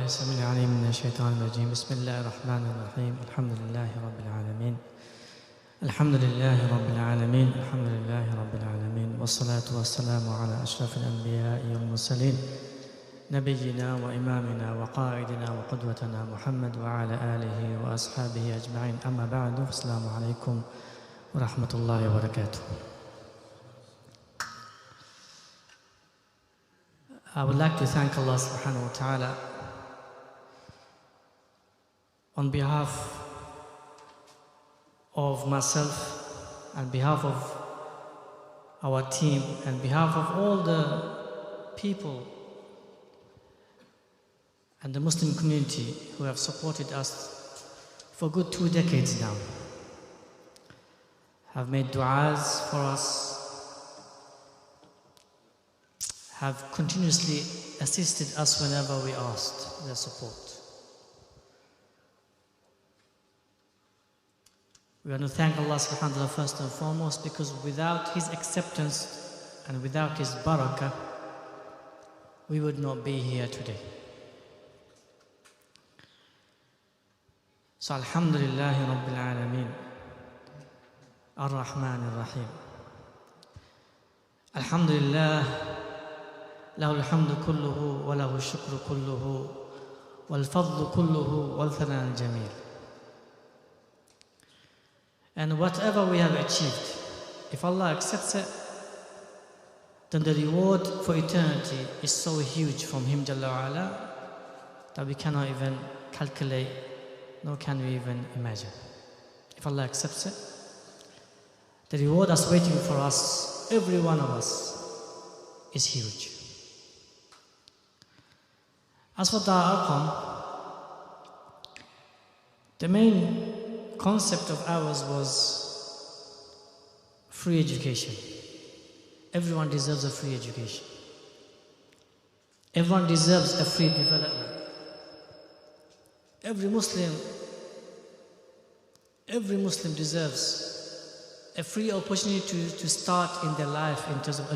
السميع العليم من الشيطان الرجيم. بسم الله الرحمن الرحيم. الحمد لله رب العالمين. الحمد لله رب العالمين. الحمد لله رب العالمين. والصلاة والسلام على أشرف الأنبياء والمرسلين نبينا وإمامنا وقائدنا وقدوتنا محمد وعلى آله وأصحابه أجمعين. أما بعد، السلام عليكم ورحمة الله وبركاته. I would like to thank Allah subhanahu wa ta'ala on behalf of myself, on behalf of our team, and behalf of all the people and the Muslim community who have supported us for good 2 decades now, have made du'as for us, have continuously assisted us whenever we asked their support. We want to thank Allah subhanahu wa ta'ala first and foremost, because without His acceptance and without His barakah, we would not be here today. So Alhamdulillah Rabbil Alameen, Ar-Rahman Ar-Rahim. Alhamdulillah, له الحمد كله وله الشكر كله والفضل كله والثناء الجميل. And whatever we have achieved, if Allah accepts it, then the reward for eternity is so huge from Him Jalla wa Ala that we cannot even calculate, nor can we even imagine. If Allah accepts it, the reward that's waiting for us, every one of us, is huge. As for Dar Al-Arqam, the main concept of ours was free education. Everyone deserves a free education. Everyone deserves a free development. Every Muslim deserves a free opportunity to start in their life in terms of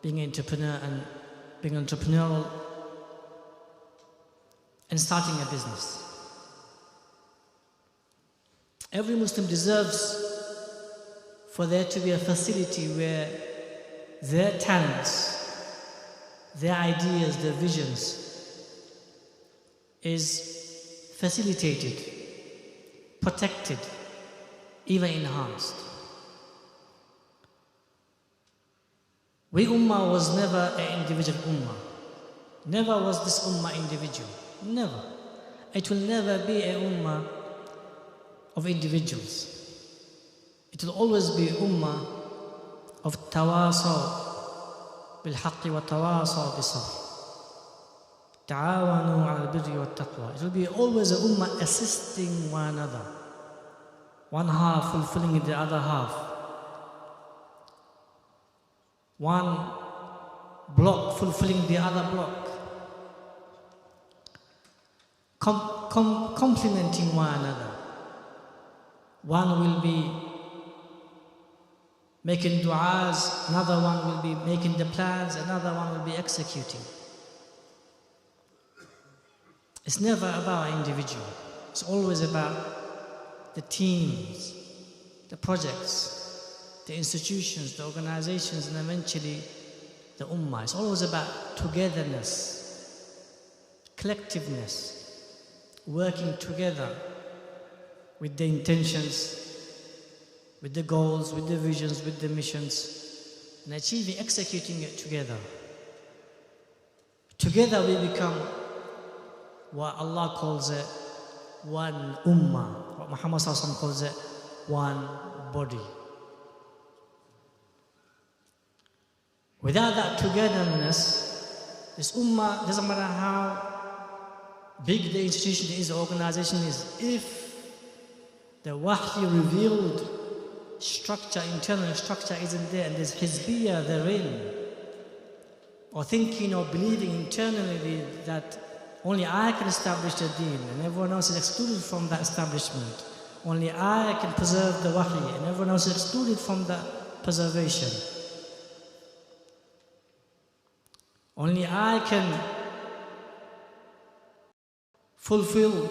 being an entrepreneurial and starting a business. Every Muslim deserves for there to be a facility where their talents, their ideas, their visions is facilitated, protected, even enhanced. We Ummah was never an individual Ummah. Never was this Ummah individual. Never. It will never be a Ummah of individuals. It will always be Ummah of tawasaw bil haqqi wa tawasaw bis sabr. Ta'awanu ala al-birri wa taqwa. It will be always a Ummah assisting one another. One half fulfilling the other half. One block fulfilling the other block. Complementing one another. One will be making du'as, another one will be making the plans, another one will be executing. It's never about an individual. It's always about the teams, the projects, the institutions, the organizations, and eventually the ummah. It's always about togetherness, collectiveness, working together with the intentions, with the goals, with the visions, with the missions, and executing it together. Together we become what Allah calls it one ummah, what Muhammad sallallahu alaihi wasallam calls it one body. Without that togetherness, this ummah, doesn't matter how big the institution is, the organization is, if the wahy revealed structure, internal structure isn't there, and there's hizbiyah therein, or thinking or believing internally that only I can establish the deen and everyone else is excluded from that establishment. Only I can preserve the wahy and everyone else is excluded from that preservation. Only I can fulfill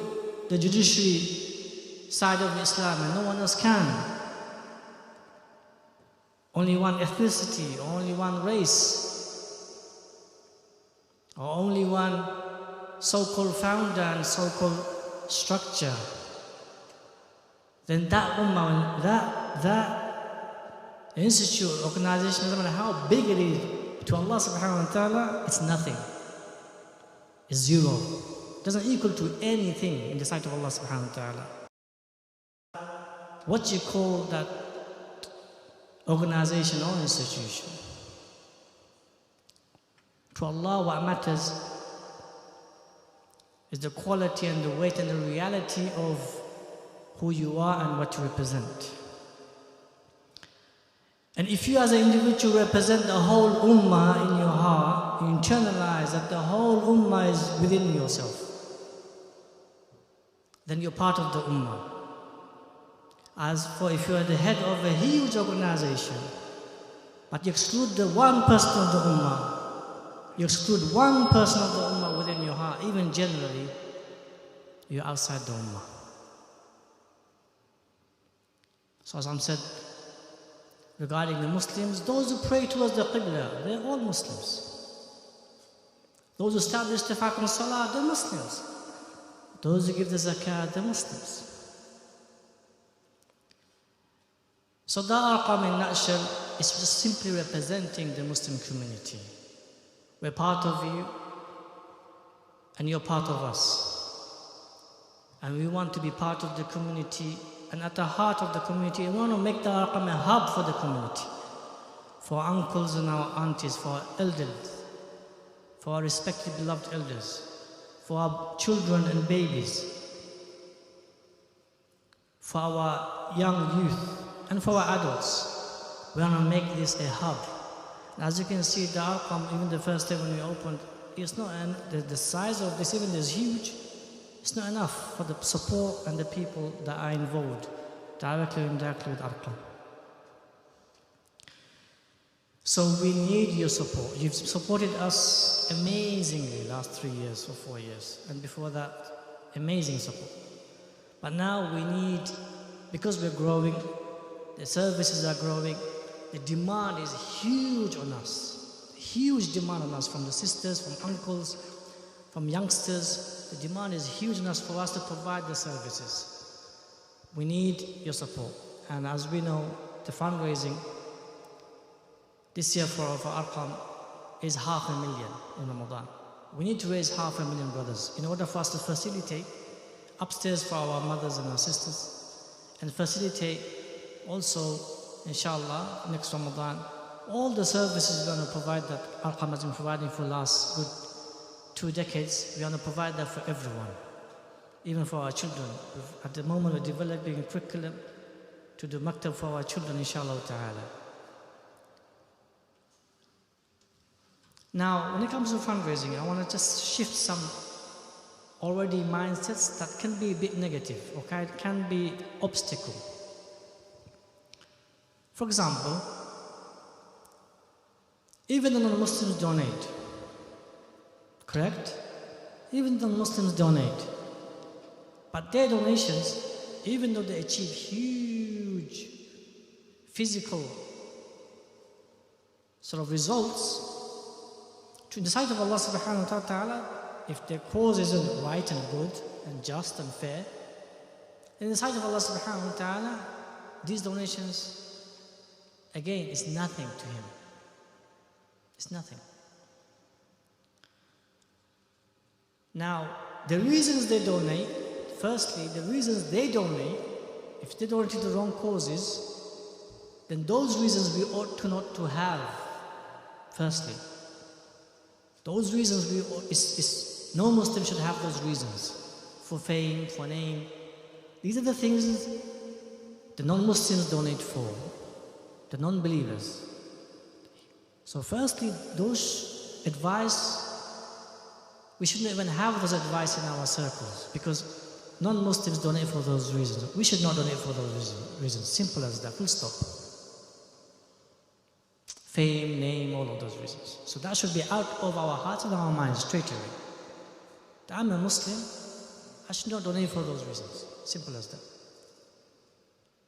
the judiciary side of Islam and no one else can. Only one ethnicity, or only one race, or only one so-called founder and so-called structure, then that ummah, that institute, organization, no matter how big it is, to Allah subhanahu wa ta'ala, it's nothing. It's zero. It doesn't equal to anything in the sight of Allah subhanahu wa ta'ala. What you call that organization or institution? To Allah, what matters is the quality and the weight and the reality of who you are and what you represent. And if you as an individual represent the whole ummah in your heart, you internalize that the whole ummah is within yourself, then you're part of the ummah. As for if you are the head of a huge organization, but you exclude the one person of the ummah, you exclude one person of the ummah within your heart, even generally, you're outside the ummah. So as I said, regarding the Muslims, those who pray towards the Qibla, they're all Muslims. Those who establish the fact on salah, they're Muslims. Those who give the zakat, they're Muslims. So Dar Al-Arqam in a nutshell is just simply representing the Muslim community. We're part of you, and you're part of us. And we want to be part of the community. And at the heart of the community, we want to make Dar Al-Arqam a hub for the community, for our uncles and our aunties, for our elders, for our respected beloved elders, for our children and babies, for our young youth, and for our adults. We want to make this a hub. And as you can see, Dar Al-Arqam, even the first day when we opened, it's not, and the size of this even is huge. It's not enough for the support and the people that are involved, directly or indirectly with Arqam. So we need your support. You've supported us amazingly last 3 years or 4 years, and before that, amazing support. But now we need, because we're growing, the services are growing, the demand is huge on us. Huge demand on us from the sisters, from uncles, from youngsters. The demand is huge enough for us to provide the services. We need your support. And as we know, the fundraising this year for Arqam is 500,000 in Ramadan. We need to raise 500,000 brothers in order for us to facilitate upstairs for our mothers and our sisters, and facilitate also, inshallah, next Ramadan, all the services we're going to provide that Arqam has been providing for the last good 2 decades. We want to provide that for everyone, even for our children. At the moment, we're developing a curriculum to do maktab for our children, inshallah ta'ala. Now, when it comes to fundraising, I want to just shift some already mindsets that can be a bit negative, okay? It can be obstacle. For example, even the non-Muslims donate. Correct? Even the Muslims donate. But their donations, even though they achieve huge physical sort of results, in the sight of Allah subhanahu wa ta'ala, if their cause isn't right and good and just and fair, in the sight of Allah subhanahu wa ta'ala, these donations, again, is nothing to Him. It's nothing. Now, the reasons they donate, firstly, the reasons they donate, if they donate to the wrong causes, then those reasons we ought to not to have, firstly. Those reasons no Muslim should have those reasons, for fame, for name. These are the things the non-Muslims donate for, the non-believers. So firstly, those advice, we shouldn't even have those advice in our circles, because non-Muslims donate for those reasons. We should not donate for those reasons. Simple as that, full stop. Fame, name, all of those reasons. So that should be out of our hearts and our minds straight away. I'm a Muslim, I should not donate for those reasons. Simple as that.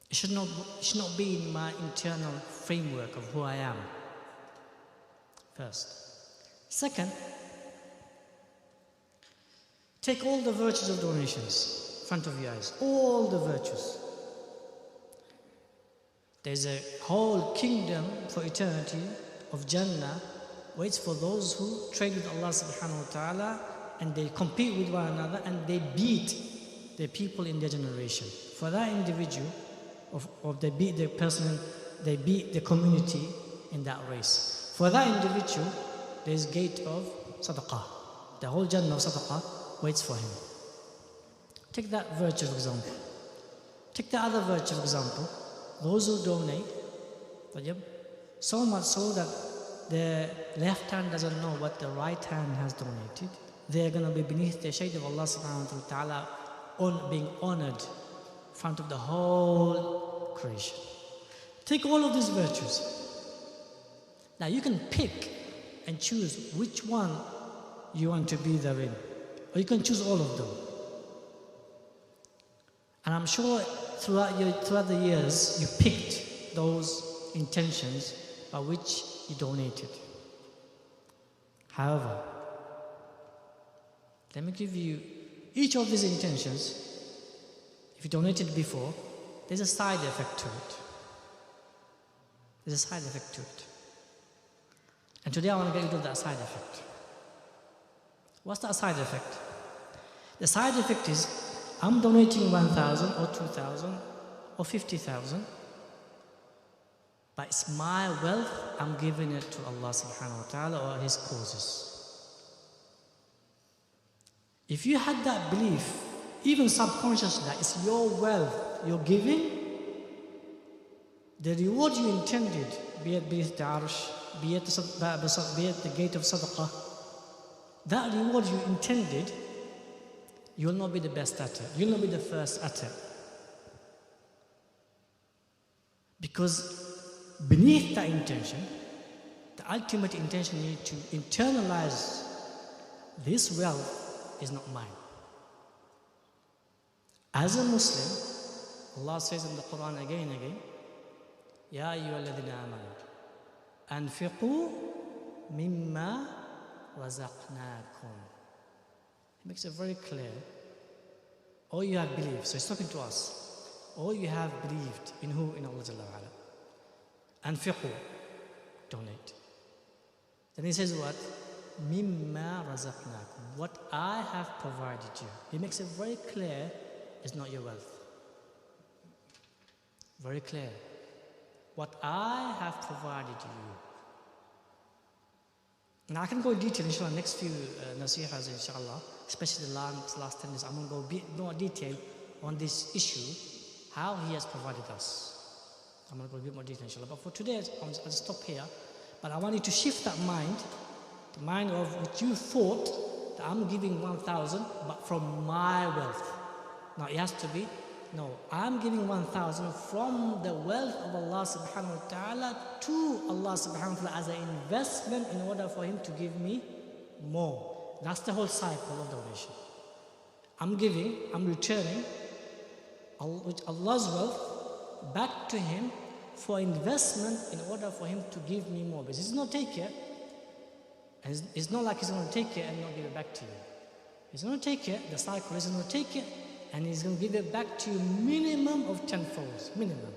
It should not be in my internal framework of who I am. First. Second, take all the virtues of donations in front of your eyes. All the virtues. There's a whole kingdom for eternity of Jannah waits for those who trade with Allah subhanahu wa ta'ala, and they compete with one another and they beat the people in their generation. For that individual, or they beat the person, they beat the community in that race. For that individual, there is gate of sadaqah. The whole Jannah of sadaqah waits for him. Take that virtue for example. Take the other virtue for example. Those who donate, so much so that the left hand doesn't know what the right hand has donated, they're going to be beneath the shade of Allah subhanahu wa ta'ala, being honored in front of the whole creation. Take all of these virtues. Now you can pick and choose which one you want to be therein, or you can choose all of them. And I'm sure throughout the years you picked those intentions by which you donated. However, let me give you each of these intentions. If you donated before, there's a side effect to it. There's a side effect to it. And today I want to get rid of that side effect. What's that side effect? The side effect is I'm donating 1,000 or 2,000 or 50,000, but it's my wealth, I'm giving it to Allah subhanahu wa ta'ala or His causes. If you had that belief, even subconsciously, that it's your wealth you're giving, the reward you intended, be it the arsh, be it the gate of sadaqah, that reward you intended, you will not be the best at it. You will not be the first at it. Because beneath that intention, the ultimate intention you need to internalize this wealth is not mine. As a Muslim, Allah says in the Quran again and again, Ya ayyuhalladhina amanu, anfiqu mimma razaqnakum. It makes it very clear. All you have believed, so it's talking to us. All you have believed in who? In Allah Jalla wa'ala. Anfiqu, donate. Then he says what? Mimma razaqnakum. What I have provided you. He makes it very clear it's not your wealth. Very clear. What I have provided you. Now I can go in detail, inshallah, next few nasihas, inshallah, especially the last 10 minutes. I'm going to go a bit more detail on this issue, how He has provided us. I'm going to go a bit more detail, inshallah. But for today, I'll stop here. But I want you to shift that mind, the mind of what you thought, that I'm giving 1,000, but from my wealth. Now it has to be, no, I'm giving 1,000 from the wealth of Allah subhanahu wa ta'ala to Allah subhanahu wa ta'ala as an investment in order for Him to give me more. That's the whole cycle of donation. I'm giving, I'm returning Allah's wealth back to Him for investment in order for Him to give me more. Because He's not take it, and it's not like He's going to take it and not give it back to you. He's going to take it, the cycle is going to take it, and He's going to give it back to you minimum of 10-folds. Minimum.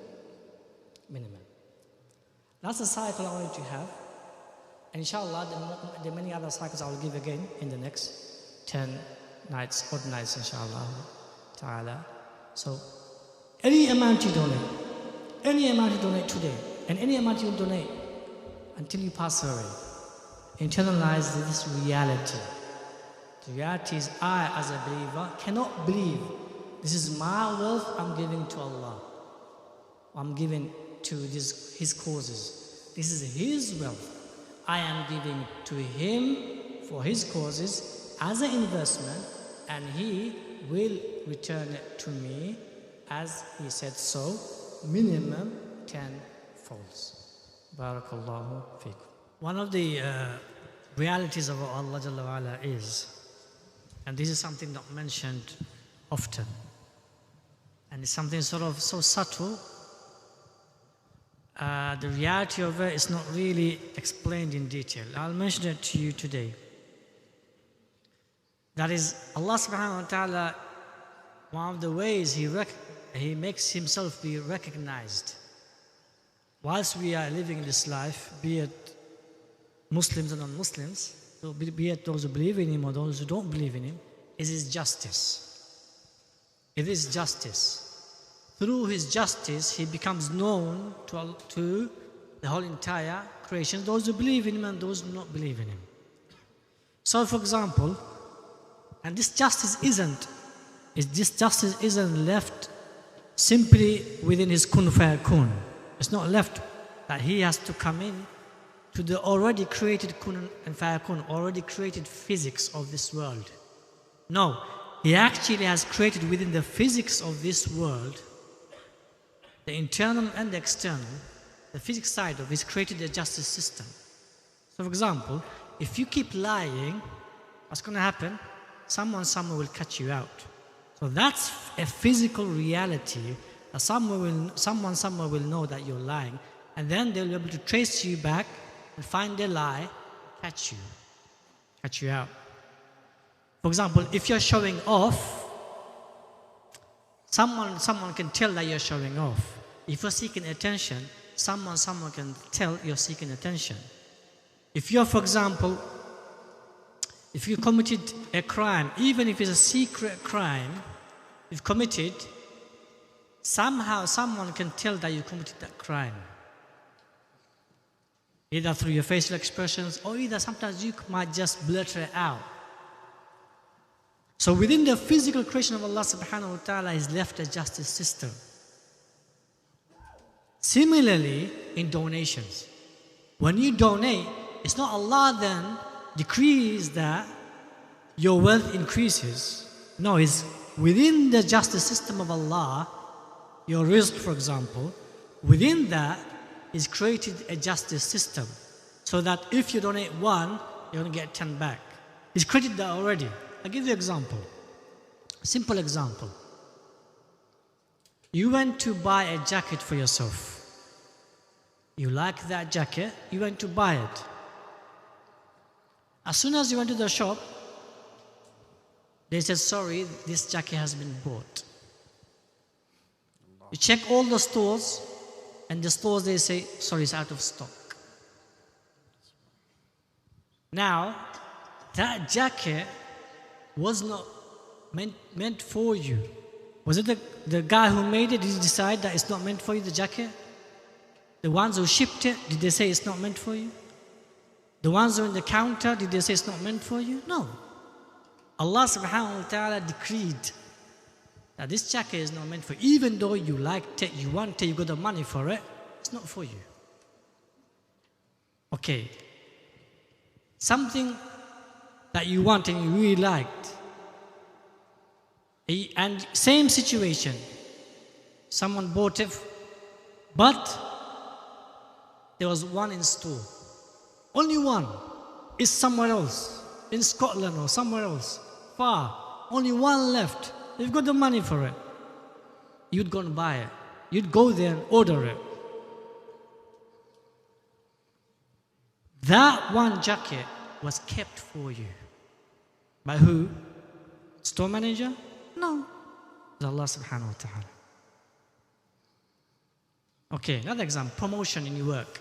That's the cycle I want you to have. And inshallah, the many other cycles I will give again in the next 10 nights, odd nights, inshallah ta'ala. So, any amount you donate today, and any amount you donate until you pass away, internalize this reality. The reality is I, as a believer, cannot believe this is my wealth I'm giving to Allah. I'm giving to His causes. This is His wealth. I am giving to Him for His causes as an investment, and He will return it to me as He said so, minimum 10 folds. Barakallahu feekum. One of the realities of Allah Jalla wa'ala is, and this is something not mentioned often. And it's something sort of so subtle. The reality of it is not really explained in detail. I'll mention it to you today. That is, Allah subhanahu wa ta'ala, one of the ways He makes Himself be recognized. Whilst we are living this life, be it Muslims and non-Muslims, so be it those who believe in Him or those who don't believe in Him, is His justice. It is justice. Through His justice, He becomes known to the whole entire creation, those who believe in Him and those who do not believe in Him. So, for example, and this justice isn't left simply within His kun fayakun. It's not left that He has to come in to the already created kun and fayakun, already created physics of this world. No, He actually has created within the physics of this world, the internal and the external, the physics side of it, He's created a justice system. So, for example, if you keep lying, what's going to happen? Someone somewhere will cut you out. So that's a physical reality. That someone somewhere will know that you're lying, and then they'll be able to trace you back and find the lie, catch you out. For example, if you're showing off, someone can tell that you're showing off. If you're seeking attention, someone can tell you're seeking attention. If you're, for example, if you committed a crime, even if it's a secret crime, you've committed, somehow someone can tell that you committed that crime. Either through your facial expressions, or either sometimes you might just blurt it out. So within the physical creation of Allah subhanahu wa ta'ala is left a justice system. Similarly, in donations. When you donate, it's not Allah then decrees that your wealth increases. No, it's within the justice system of Allah, your rizq, for example, within that is created a justice system. So that if you donate 1, you're going to get 10 back. He's created that already. I'll give you an example. A simple example. You went to buy a jacket for yourself. You like that jacket, you went to buy it. As soon as you went to the shop, they said, sorry, this jacket has been bought. You check all the stores, and the stores they say, sorry, it's out of stock. Now, that jacket was not meant for you. Was it the guy who made it, did he decide that it's not meant for you, the jacket? The ones who shipped it, did they say it's not meant for you? The ones who are in the counter, did they say it's not meant for you? No. Allah subhanahu wa ta'ala decreed that this jacket is not meant for you. Even though you liked it, you want it, you got the money for it, it's not for you. Okay. Something that you want and you really liked. And same situation. Someone bought it, but there was one in store. Only one. It's somewhere else. In Scotland or somewhere else. Far. Only one left. You've got the money for it. You'd go and buy it. You'd go there and order it. That one jacket was kept for you. By who? Store manager? No. It's Allah subhanahu wa ta'ala. Okay, another example. Promotion in your work.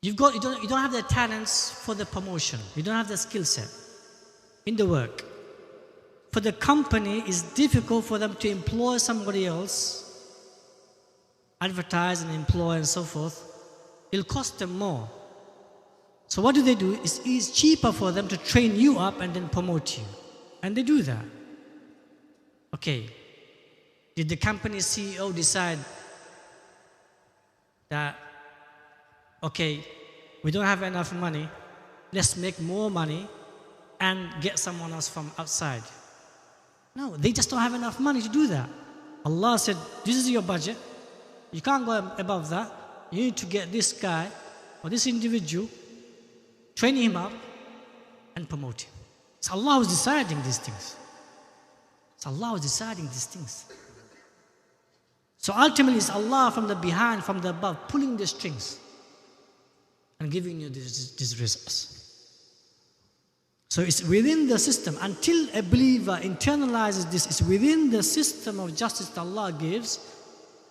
You don't have the talents for the promotion. You don't have the skill set in the work. For the company, it's difficult for them to employ somebody else, advertise and employ and so forth. It'll cost them more. So what do? It's cheaper for them to train you up and then promote you. And they do that. Okay. Did the company CEO decide that, okay, we don't have enough money, let's make more money and get someone else from outside? No, they just don't have enough money to do that. Allah said, this is your budget. You can't go above that. You need to get this guy or this individual, train him up and promote him. It's Allah who's deciding these things. It's Allah who's deciding these things. So ultimately it's Allah from the behind, from the above, pulling the strings and giving you these results. So it's within the system. Until a believer internalizes this, it's within the system of justice that Allah gives.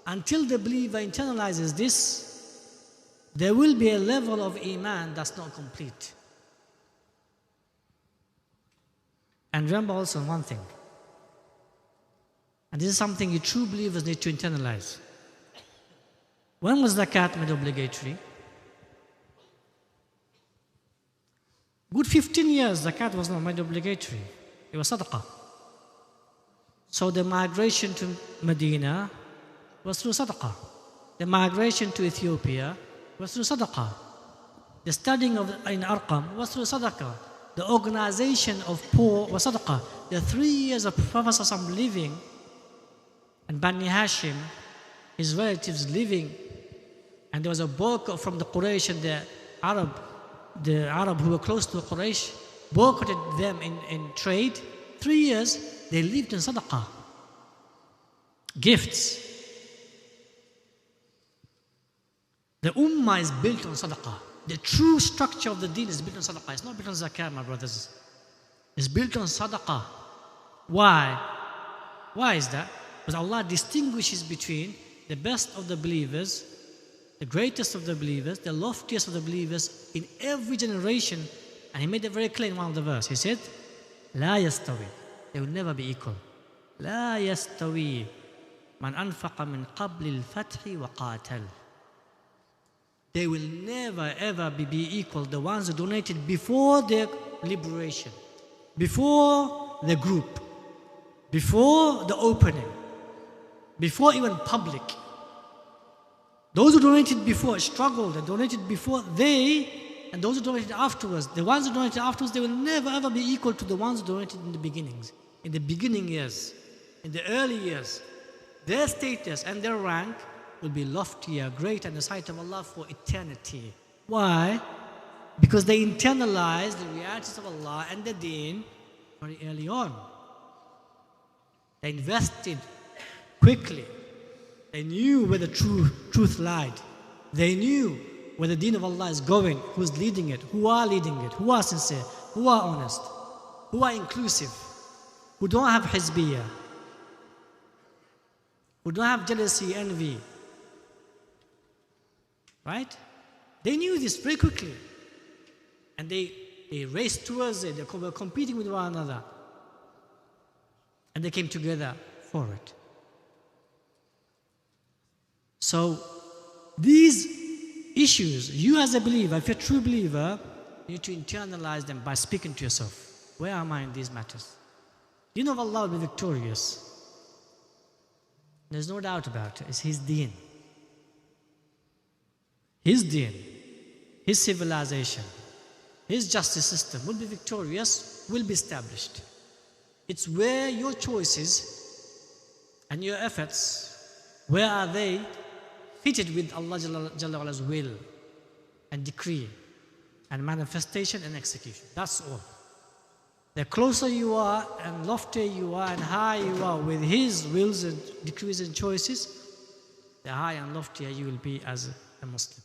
Until the believer internalizes this, there will be a level of Iman that's not complete. And remember also one thing, and this is something you true believers need to internalize. When was zakat made obligatory? Good 15 years, zakat was not made obligatory. It was sadaqah. So the migration to Medina was through sadaqah. The migration to Ethiopia was through sadaqah. The studying of in Arqam was through sadaqah. The organization of poor was sadaqah. The 3 years of Prophet ﷺ living and Bani Hashim, his relatives living, and there was a boycott from the Quraysh and the Arab who were close to Quraysh, boycotted them in trade. 3 years, they lived in sadaqah. Gifts. The ummah is built on sadaqah. The true structure of the deen is built on sadaqah. It's not built on zakah, my brothers. It's built on sadaqah. Why? Why is that? Because Allah distinguishes between the best of the believers, the greatest of the believers, the loftiest of the believers in every generation. And He made it very clear in one of the verses. He said, لا يستوي. They will never be equal. لا يستوي من أنفق من قبل الفتح وقاتل. They will never ever be equal. The ones who donated before their liberation, before the group, before the opening, before even public. Those who donated before struggled and donated before and those who donated afterwards, the ones who donated afterwards, they will never ever be equal to the ones who donated in the beginnings, in the beginning years, in the early years. Their status and their rank will be loftier, greater in the sight of Allah for eternity. Why? Because they internalized the realities of Allah and the deen very early on. They invested quickly. They knew where the truth lied. They knew where the deen of Allah is going, who's leading it, who are leading it, who are sincere, who are honest, who are inclusive, who don't have hizbiyah, who don't have jealousy, envy. Right? They knew this very quickly. And they raced towards it. They were competing with one another. And they came together for it. So, these issues, you as a believer, if you're a true believer, you need to internalize them by speaking to yourself. Where am I in these matters? You know Allah will be victorious. There's no doubt about it. It's His deen. His deen, His civilization, His justice system will be victorious, will be established. It's where your choices and your efforts, where are they fitted with Allah Jalla wa'ala's will and decree and manifestation and execution. That's all. The closer you are and loftier you are and higher you are with His wills and decrees and choices, the higher and loftier you will be as a Muslim.